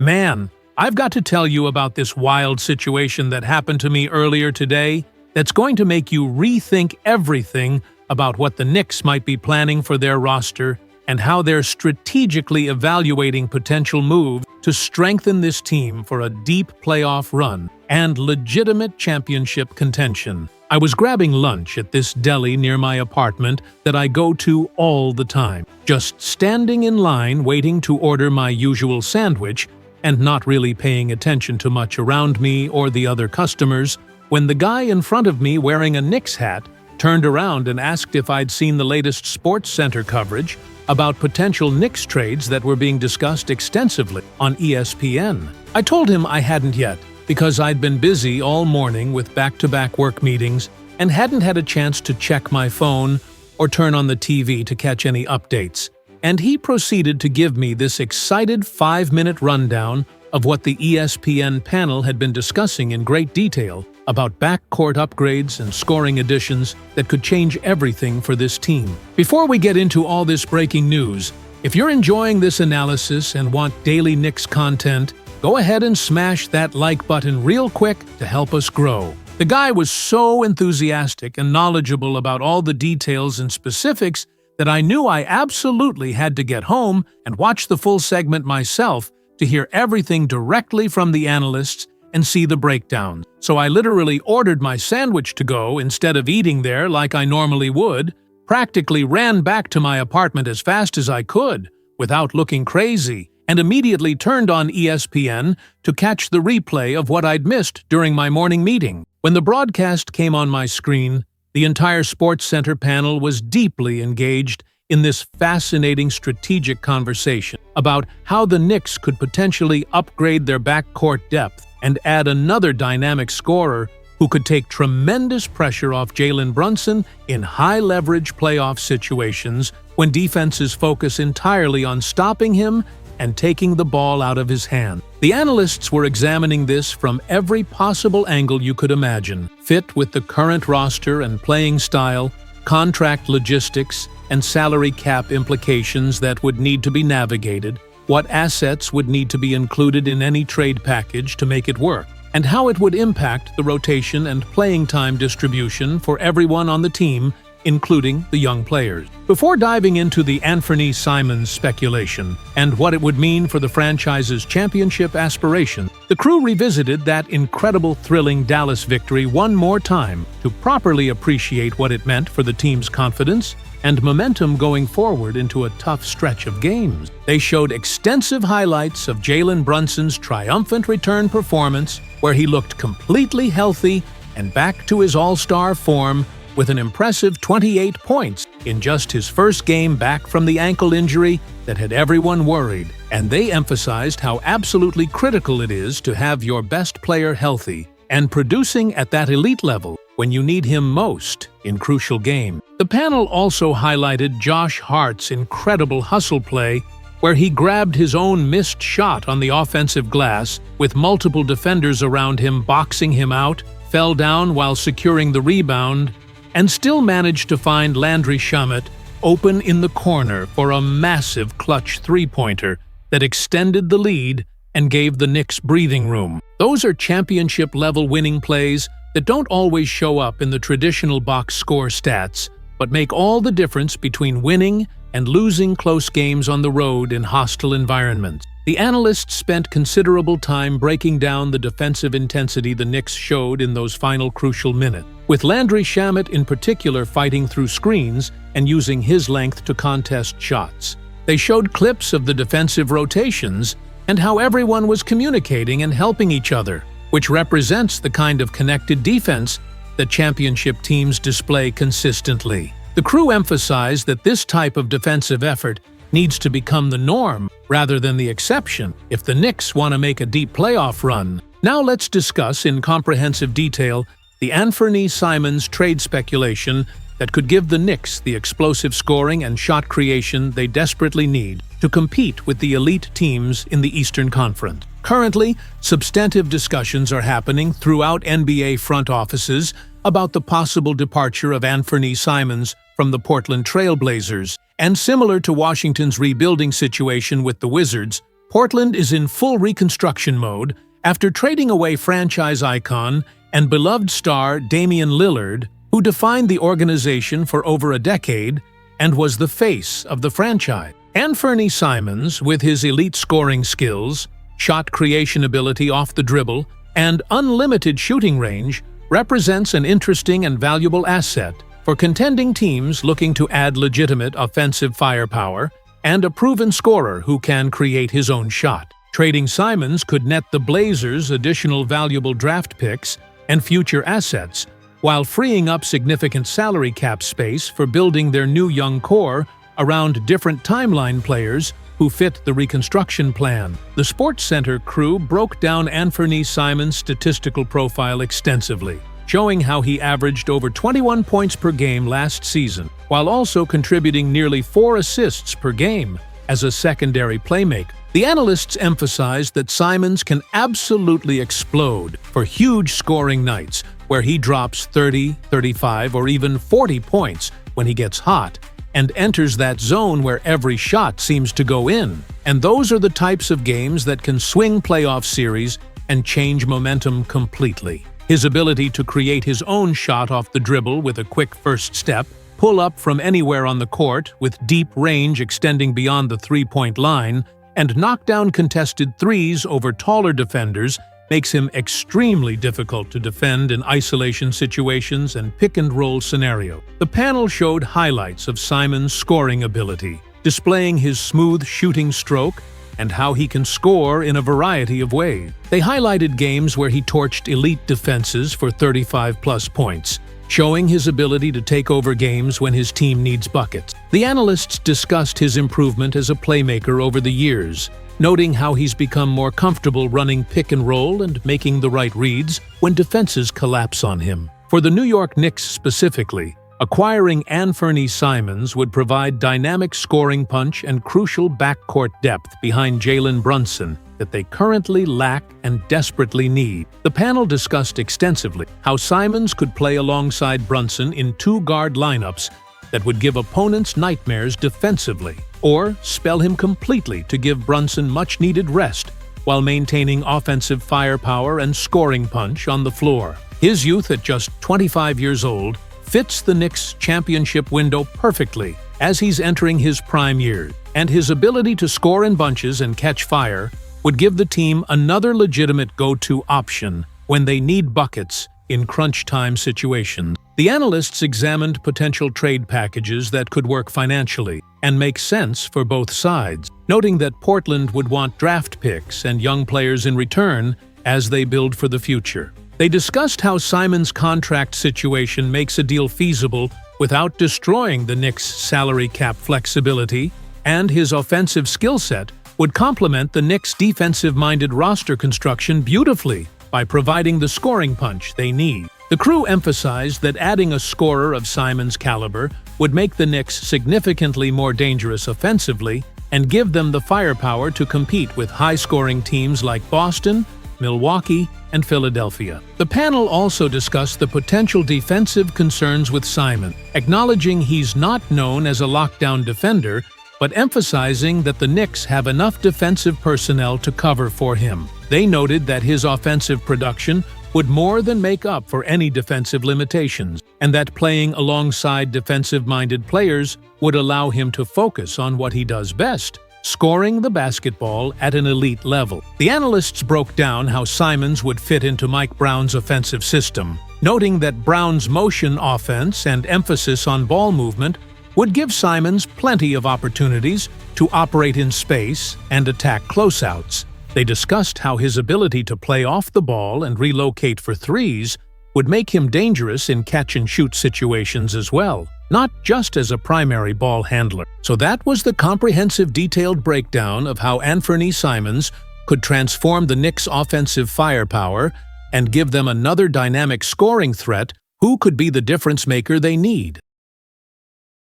Man, I've got to tell you about this wild situation that happened to me earlier today that's going to make you rethink everything about what the Knicks might be planning for their roster and how they're strategically evaluating potential moves to strengthen this team for a deep playoff run and legitimate championship contention. I was grabbing lunch at this deli near my apartment that I go to all the time, just standing in line waiting to order my usual sandwich and not really paying attention to much around me or the other customers, when the guy in front of me wearing a Knicks hat turned around and asked if I'd seen the latest Sports Center coverage about potential Knicks trades that were being discussed extensively on ESPN. I told him I hadn't yet, because I'd been busy all morning with back-to-back work meetings and hadn't had a chance to check my phone or turn on the TV to catch any updates. And he proceeded to give me this excited 5-minute rundown of what the ESPN panel had been discussing in great detail about backcourt upgrades and scoring additions that could change everything for this team. Before we get into all this breaking news, if you're enjoying this analysis and want daily Knicks content, go ahead and smash that like button real quick to help us grow. The guy was so enthusiastic and knowledgeable about all the details and specifics that I knew I absolutely had to get home and watch the full segment myself to hear everything directly from the analysts and see the breakdowns. So I literally ordered my sandwich to go instead of eating there like I normally would, practically ran back to my apartment as fast as I could without looking crazy, and immediately turned on ESPN to catch the replay of what I'd missed during my morning meeting. When the broadcast came on my screen, the entire Sports Center panel was deeply engaged in this fascinating strategic conversation about how the Knicks could potentially upgrade their backcourt depth and add another dynamic scorer who could take tremendous pressure off Jalen Brunson in high-leverage playoff situations when defenses focus entirely on stopping him and taking the ball out of his hand. The analysts were examining this from every possible angle you could imagine: fit with the current roster and playing style, contract logistics, and salary cap implications that would need to be navigated, what assets would need to be included in any trade package to make it work, and how it would impact the rotation and playing time distribution for everyone on the team, including the young players. Before diving into the Anfernee Simons speculation and what it would mean for the franchise's championship aspiration, the crew revisited that incredible, thrilling Dallas victory one more time to properly appreciate what it meant for the team's confidence and momentum going forward into a tough stretch of games. They showed extensive highlights of Jalen Brunson's triumphant return performance, where he looked completely healthy and back to his all-star form with an impressive 28 points in just his first game back from the ankle injury that had everyone worried. And they emphasized how absolutely critical it is to have your best player healthy and producing at that elite level when you need him most in crucial games. The panel also highlighted Josh Hart's incredible hustle play, where he grabbed his own missed shot on the offensive glass with multiple defenders around him boxing him out, fell down while securing the rebound, and still managed to find Landry Shamet open in the corner for a massive clutch three-pointer that extended the lead and gave the Knicks breathing room. Those are championship-level winning plays that don't always show up in the traditional box score stats, but make all the difference between winning and losing close games on the road in hostile environments. The analysts spent considerable time breaking down the defensive intensity the Knicks showed in those final crucial minutes, with Landry Shamet in particular fighting through screens and using his length to contest shots. They showed clips of the defensive rotations and how everyone was communicating and helping each other, which represents the kind of connected defense that championship teams display consistently. The crew emphasized that this type of defensive effort needs to become the norm rather than the exception if the Knicks want to make a deep playoff run. Now let's discuss in comprehensive detail the Anfernee Simons trade speculation that could give the Knicks the explosive scoring and shot creation they desperately need to compete with the elite teams in the Eastern Conference. Currently, substantive discussions are happening throughout NBA front offices about the possible departure of Anfernee Simons from the Portland Trail Blazers, and similar to Washington's rebuilding situation with the Wizards, Portland is in full reconstruction mode after trading away franchise icon and beloved star Damian Lillard, who defined the organization for over a decade and was the face of the franchise. Anfernee Simons, with his elite scoring skills, shot creation ability off the dribble, and unlimited shooting range, represents an interesting and valuable asset for contending teams looking to add legitimate offensive firepower and a proven scorer who can create his own shot. Trading Simons could net the Blazers additional valuable draft picks and future assets, while freeing up significant salary cap space for building their new young core around different timeline players who fit the reconstruction plan. The SportsCenter crew broke down Anfernee Simons' statistical profile extensively, showing how he averaged over 21 points per game last season, while also contributing nearly 4 assists per game as a secondary playmaker. The analysts emphasized that Simons can absolutely explode for huge scoring nights, where he drops 30, 35, or even 40 points when he gets hot, and enters that zone where every shot seems to go in. And those are the types of games that can swing playoff series and change momentum completely. His ability to create his own shot off the dribble with a quick first step, pull up from anywhere on the court with deep range extending beyond the three-point line, and knock down contested threes over taller defenders makes him extremely difficult to defend in isolation situations and pick-and-roll scenarios. The panel showed highlights of Simons' scoring ability, displaying his smooth shooting stroke and how he can score in a variety of ways. They highlighted games where he torched elite defenses for 35-plus points, showing his ability to take over games when his team needs buckets. The analysts discussed his improvement as a playmaker over the years, noting how he's become more comfortable running pick and roll and making the right reads when defenses collapse on him. For the New York Knicks specifically, acquiring Anfernee Simons would provide dynamic scoring punch and crucial backcourt depth behind Jalen Brunson that they currently lack and desperately need. The panel discussed extensively how Simons could play alongside Brunson in two-guard lineups that would give opponents nightmares defensively, or spell him completely to give Brunson much-needed rest while maintaining offensive firepower and scoring punch on the floor. His youth at just 25 years old fits the Knicks' championship window perfectly as he's entering his prime years, and his ability to score in bunches and catch fire would give the team another legitimate go-to option when they need buckets in crunch-time situations. The analysts examined potential trade packages that could work financially and make sense for both sides, noting that Portland would want draft picks and young players in return as they build for the future. They discussed how Simons' contract situation makes a deal feasible without destroying the Knicks' salary cap flexibility, and his offensive skill set would complement the Knicks' defensive-minded roster construction beautifully by providing the scoring punch they need. The crew emphasized that adding a scorer of Simons' caliber would make the Knicks significantly more dangerous offensively and give them the firepower to compete with high-scoring teams like Boston, Milwaukee, and Philadelphia. The panel also discussed the potential defensive concerns with Simons, acknowledging he's not known as a lockdown defender, but emphasizing that the Knicks have enough defensive personnel to cover for him. They noted that his offensive production would more than make up for any defensive limitations, and that playing alongside defensive-minded players would allow him to focus on what he does best, scoring the basketball at an elite level. The analysts broke down how Simons would fit into Mike Brown's offensive system, noting that Brown's motion offense and emphasis on ball movement would give Simons plenty of opportunities to operate in space and attack closeouts. They discussed how his ability to play off the ball and relocate for threes would make him dangerous in catch-and-shoot situations as well, not just as a primary ball handler. So that was the comprehensive, detailed breakdown of how Anfernee Simons could transform the Knicks' offensive firepower and give them another dynamic scoring threat who could be the difference maker they need.